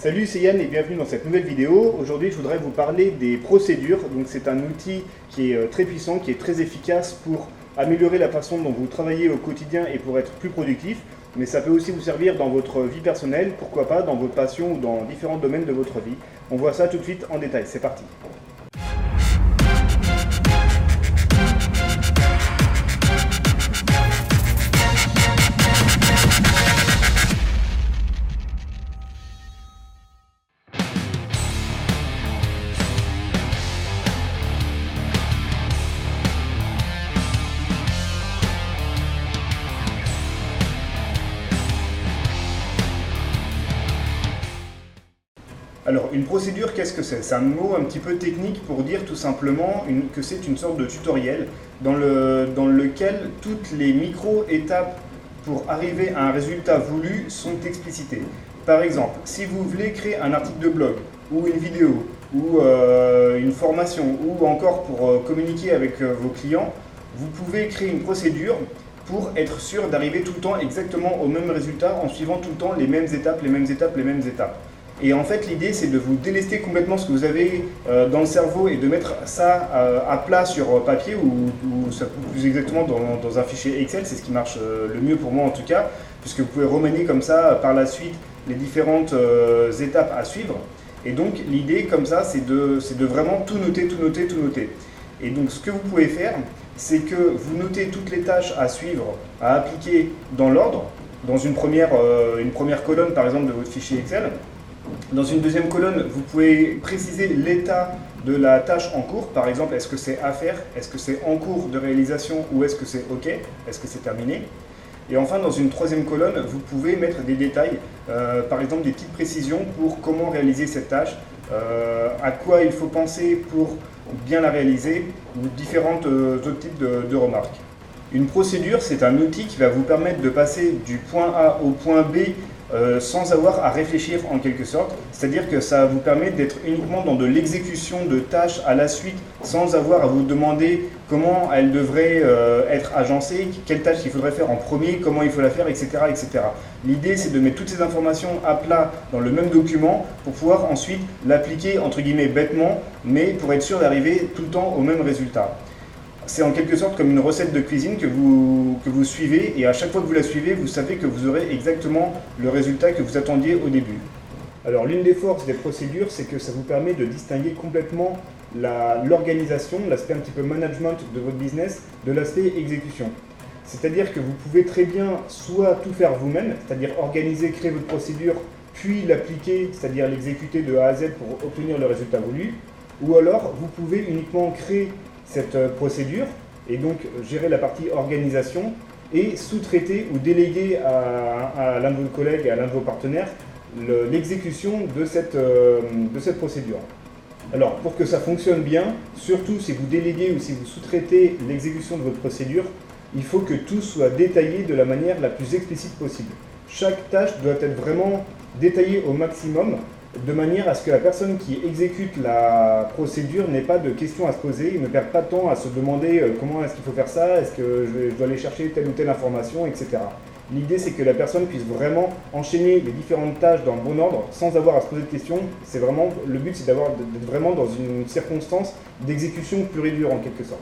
Salut, c'est Yann et bienvenue dans cette nouvelle vidéo. Aujourd'hui, je voudrais vous parler des procédures. Donc, c'est un outil qui est très puissant, qui est très efficace pour améliorer la façon dont vous travaillez au quotidien et pour être plus productif. Mais ça peut aussi vous servir dans votre vie personnelle, pourquoi pas dans votre passion ou dans différents domaines de votre vie. On voit ça tout de suite en détail. C'est parti. Alors, une procédure, qu'est-ce que c'est? C'est un mot un petit peu technique pour dire tout simplement que c'est une sorte de tutoriel dans lequel toutes les micro-étapes pour arriver à un résultat voulu sont explicitées. Par exemple, si vous voulez créer un article de blog, ou une vidéo, ou une formation, ou encore pour communiquer avec vos clients, vous pouvez créer une procédure pour être sûr d'arriver tout le temps exactement au même résultat en suivant tout le temps les mêmes étapes, les mêmes étapes, les mêmes étapes. Et en fait, l'idée, c'est de vous délester complètement ce que vous avez dans le cerveau et de mettre ça à plat sur papier ou plus exactement dans un fichier Excel. C'est ce qui marche le mieux pour moi en tout cas, puisque vous pouvez remanier comme ça par la suite les différentes étapes à suivre. Et donc, l'idée comme ça, c'est de vraiment tout noter, tout noter, tout noter. Et donc, ce que vous pouvez faire, c'est que vous notez toutes les tâches à suivre, à appliquer dans l'ordre, dans une première colonne, par exemple, de votre fichier Excel. Dans une deuxième colonne, vous pouvez préciser l'état de la tâche en cours. Par exemple, est-ce que c'est à faire? Est-ce que c'est en cours de réalisation? Ou est-ce que c'est OK? Est-ce que c'est terminé? Et enfin, dans une troisième colonne, vous pouvez mettre des détails, par exemple des petites précisions pour comment réaliser cette tâche, à quoi il faut penser pour bien la réaliser, ou différents autres types de remarques. Une procédure, c'est un outil qui va vous permettre de passer du point A au point B sans avoir à réfléchir en quelque sorte, c'est-à-dire que ça vous permet d'être uniquement dans de l'exécution de tâches à la suite sans avoir à vous demander comment elles devraient être agencées, quelle tâche il faudrait faire en premier, comment il faut la faire, etc. etc. L'idée, c'est de mettre toutes ces informations à plat dans le même document pour pouvoir ensuite l'appliquer entre guillemets bêtement, mais pour être sûr d'arriver tout le temps au même résultat. C'est en quelque sorte comme une recette de cuisine que vous suivez et à chaque fois que vous la suivez, vous savez que vous aurez exactement le résultat que vous attendiez au début. Alors l'une des forces des procédures, c'est que ça vous permet de distinguer complètement l'organisation, l'aspect un petit peu management de votre business, de l'aspect exécution. C'est-à-dire que vous pouvez très bien soit tout faire vous-même, c'est-à-dire organiser, créer votre procédure, puis l'appliquer, c'est-à-dire l'exécuter de A à Z pour obtenir le résultat voulu, ou alors vous pouvez uniquement créer cette procédure et donc gérer la partie organisation et sous-traiter ou déléguer à l'un de vos collègues et à l'un de vos partenaires l'exécution de cette procédure. Alors pour que ça fonctionne bien, surtout si vous déléguez ou si vous sous-traitez l'exécution de votre procédure, il faut que tout soit détaillé de la manière la plus explicite possible. Chaque tâche doit être vraiment détaillée au maximum, de manière à ce que la personne qui exécute la procédure n'ait pas de questions à se poser, ne perde pas de temps à se demander comment est-ce qu'il faut faire ça, est-ce que je dois aller chercher telle ou telle information, etc. L'idée, c'est que la personne puisse vraiment enchaîner les différentes tâches dans le bon ordre sans avoir à se poser de questions. Le but, c'est d'être vraiment dans une circonstance d'exécution pure et dure en quelque sorte.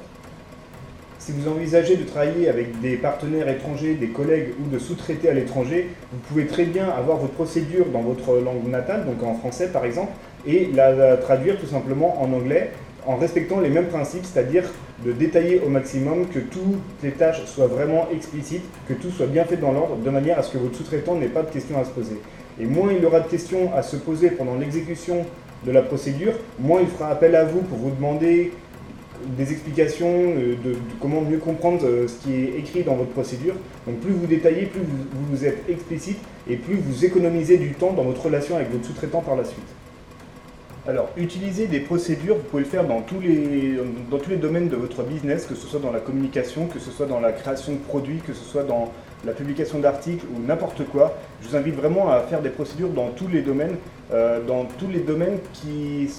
Si vous envisagez de travailler avec des partenaires étrangers, des collègues ou de sous-traiter à l'étranger, vous pouvez très bien avoir votre procédure dans votre langue natale, donc en français par exemple, et la traduire tout simplement en anglais en respectant les mêmes principes, c'est-à-dire de détailler au maximum, que toutes les tâches soient vraiment explicites, que tout soit bien fait dans l'ordre, de manière à ce que votre sous-traitant n'ait pas de questions à se poser. Et moins il aura de questions à se poser pendant l'exécution de la procédure, moins il fera appel à vous pour vous demander des explications de comment mieux comprendre ce qui est écrit dans votre procédure. Donc plus vous détaillez, plus vous êtes explicite et plus vous économisez du temps dans votre relation avec votre sous-traitant par la suite. Alors, utiliser des procédures, vous pouvez le faire dans tous les domaines de votre business, que ce soit dans la communication, que ce soit dans la création de produits, que ce soit dans la publication d'articles ou n'importe quoi. Je vous invite vraiment à faire des procédures dans tous les domaines qui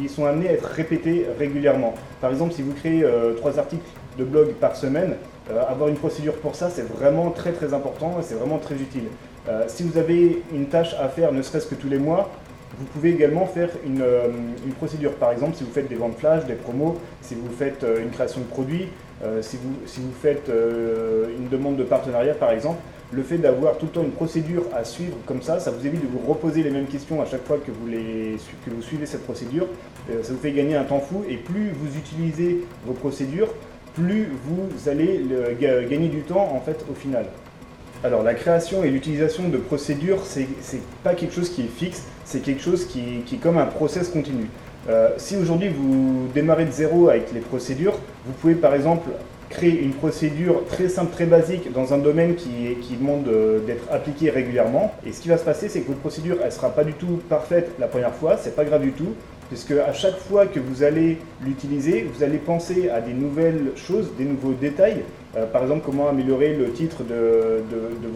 sont amenés à être répétés régulièrement. Par exemple, si vous créez 3 articles de blog par semaine, avoir une procédure pour ça, c'est vraiment très important et c'est vraiment très utile. Si vous avez une tâche à faire, ne serait-ce que tous les mois, Vous pouvez également faire une procédure. Par exemple, si vous faites des ventes flash, des promos, si vous faites une création de produits, si vous faites une demande de partenariat par exemple, le fait d'avoir tout le temps une procédure à suivre comme ça vous évite de vous reposer les mêmes questions à chaque fois que vous suivez cette procédure. Ça vous fait gagner un temps fou et plus vous utilisez vos procédures, plus vous allez gagner du temps en fait au final. Alors la création et l'utilisation de procédures, c'est pas quelque chose qui est fixe, c'est quelque chose qui est comme un process continu. Si aujourd'hui vous démarrez de zéro avec les procédures, vous pouvez par exemple créer une procédure très simple, très basique dans un domaine qui demande d'être appliqué régulièrement. Et ce qui va se passer, c'est que votre procédure, elle ne sera pas du tout parfaite la première fois, c'est pas grave du tout, puisque à chaque fois que vous allez l'utiliser, vous allez penser à des nouvelles choses, des nouveaux détails. Par exemple, comment améliorer le titre de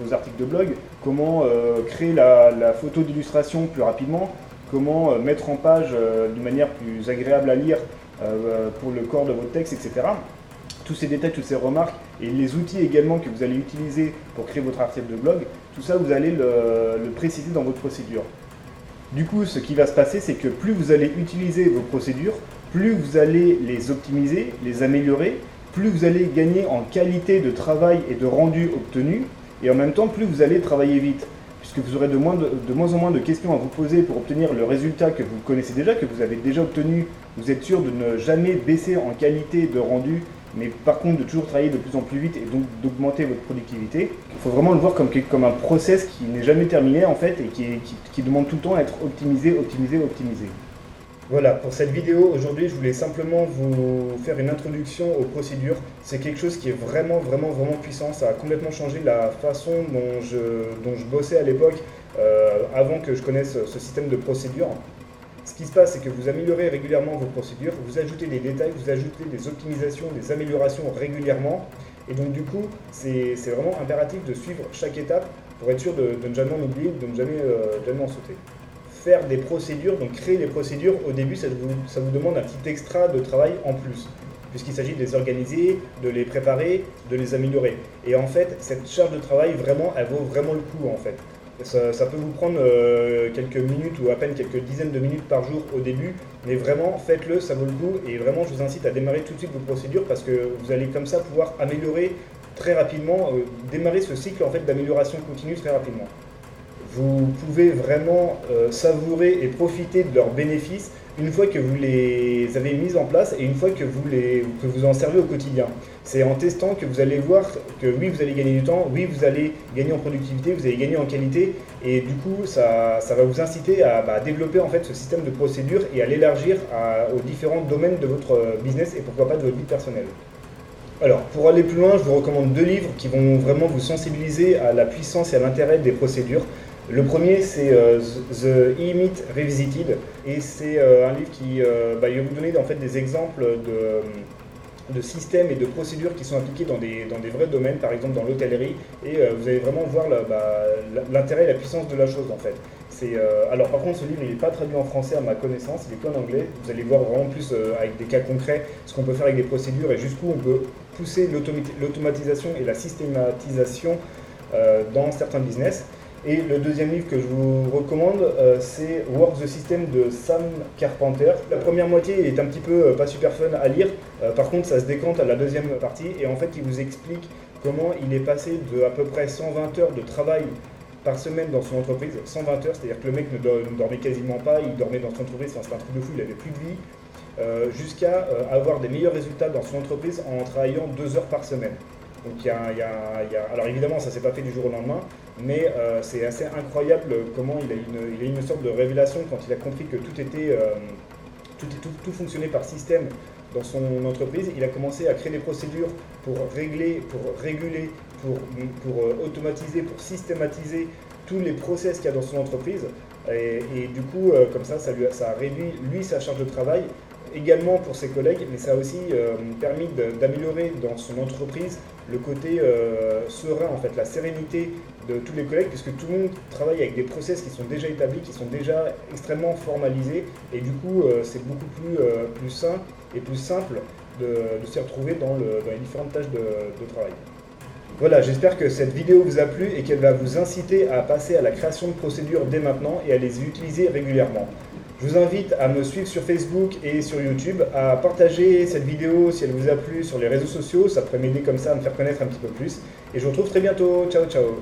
vos articles de blog, comment créer la photo d'illustration plus rapidement, comment mettre en page d'une manière plus agréable à lire pour le corps de votre texte, etc. Tous ces détails, toutes ces remarques et les outils également que vous allez utiliser pour créer votre article de blog, tout ça vous allez le préciser dans votre procédure. Du coup, ce qui va se passer, c'est que plus vous allez utiliser vos procédures, plus vous allez les optimiser, les améliorer, plus vous allez gagner en qualité de travail et de rendu obtenu, et en même temps, plus vous allez travailler vite, puisque vous aurez de moins en moins de questions à vous poser pour obtenir le résultat que vous connaissez déjà, que vous avez déjà obtenu. Vous êtes sûr de ne jamais baisser en qualité de rendu, mais par contre de toujours travailler de plus en plus vite et donc d'augmenter votre productivité. Il faut vraiment le voir comme un process qui n'est jamais terminé en fait et qui demande tout le temps à être optimisé. Voilà, pour cette vidéo aujourd'hui, je voulais simplement vous faire une introduction aux procédures. C'est quelque chose qui est vraiment puissant. Ça a complètement changé la façon dont je bossais à l'époque, avant que je connaisse ce système de procédures. Ce qui se passe, c'est que vous améliorez régulièrement vos procédures, vous ajoutez des détails, vous ajoutez des optimisations, des améliorations régulièrement. Et donc du coup, c'est vraiment impératif de suivre chaque étape pour être sûr de ne jamais en oublier, de ne jamais en sauter. Faire des procédures, donc créer des procédures, au début ça vous demande un petit extra de travail en plus, puisqu'il s'agit de les organiser, de les préparer, de les améliorer. Et en fait, cette charge de travail, vraiment, elle vaut vraiment le coup en fait. Ça peut vous prendre quelques minutes ou à peine quelques dizaines de minutes par jour au début, mais vraiment faites-le, ça vaut le coup et vraiment je vous incite à démarrer tout de suite vos procédures parce que vous allez comme ça pouvoir améliorer très rapidement, démarrer ce cycle en fait d'amélioration continue très rapidement. Vous pouvez vraiment savourer et profiter de leurs bénéfices une fois que vous les avez mises en place et une fois que vous en servez au quotidien. C'est en testant que vous allez voir que oui, vous allez gagner du temps, oui, vous allez gagner en productivité, vous allez gagner en qualité et du coup, ça va vous inciter à développer en fait ce système de procédure et à l'élargir aux différents domaines de votre business et pourquoi pas de votre vie personnelle. Alors, pour aller plus loin, je vous recommande 2 livres qui vont vraiment vous sensibiliser à la puissance et à l'intérêt des procédures. Le premier, c'est The E-Myth Revisited, et c'est un livre qui va vous donner en fait des exemples de systèmes et de procédures qui sont appliqués dans des vrais domaines, par exemple dans l'hôtellerie, et vous allez vraiment voir l'intérêt et la puissance de la chose en fait. Alors par contre, ce livre n'est pas traduit en français à ma connaissance, il est qu'en anglais. Vous allez voir vraiment plus avec des cas concrets ce qu'on peut faire avec des procédures et jusqu'où on peut pousser l'automatisation et la systématisation dans certains business. Et le deuxième livre que je vous recommande, c'est Work the System de Sam Carpenter. La première moitié est un petit peu pas super fun à lire, par contre ça se décante à la deuxième partie, et en fait il vous explique comment il est passé de à peu près 120 heures de travail par semaine dans son entreprise, 120 heures, c'est-à-dire que le mec ne dormait quasiment pas, il dormait dans son entreprise, c'était un truc de fou, il avait plus de vie, jusqu'à avoir des meilleurs résultats dans son entreprise en travaillant 2 heures par semaine. Donc alors évidemment ça s'est pas fait du jour au lendemain, mais c'est assez incroyable comment il a eu une sorte de révélation quand il a compris que tout fonctionnait par système dans son entreprise. Il a commencé à créer des procédures pour régler, pour réguler, pour automatiser, pour systématiser tous les process qu'il y a dans son entreprise. Et du coup, comme ça a réduit lui sa charge de travail, également pour ses collègues, mais ça a aussi permis d'améliorer dans son entreprise le côté serein, en fait, la sérénité de tous les collègues, puisque tout le monde travaille avec des process qui sont déjà établis, qui sont déjà extrêmement formalisés, et du coup c'est beaucoup plus sain et plus simple de s'y retrouver dans les différentes tâches de travail. Voilà, j'espère que cette vidéo vous a plu et qu'elle va vous inciter à passer à la création de procédures dès maintenant et à les utiliser régulièrement. Je vous invite à me suivre sur Facebook et sur YouTube, à partager cette vidéo si elle vous a plu sur les réseaux sociaux, ça pourrait m'aider comme ça à me faire connaître un petit peu plus. Et je vous retrouve très bientôt, ciao ciao.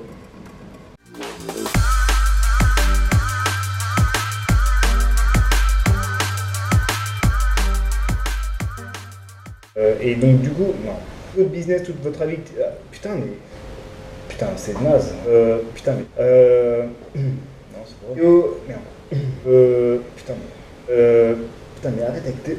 Et donc du coup, non, votre business, toute votre vie, putain mais, putain c'est naze, putain mais, non c'est pas vrai. Yo, merde, putain mais arrête avec tes